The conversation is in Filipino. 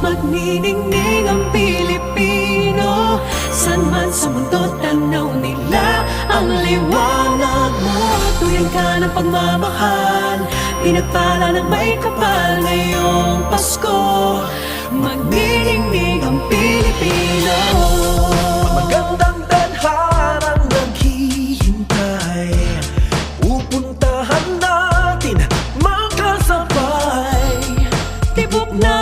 magniningning ang Pilipino. San man sa mundo tanaw nila ang liwanag mo. Tuyan ka ng pagmamahal, pinagpala ng may kapal ngayong Pasko. Magniningning ang Pilipino. Magandang tadharang naghihintay, pupuntahan natin magkasabay. Tibok na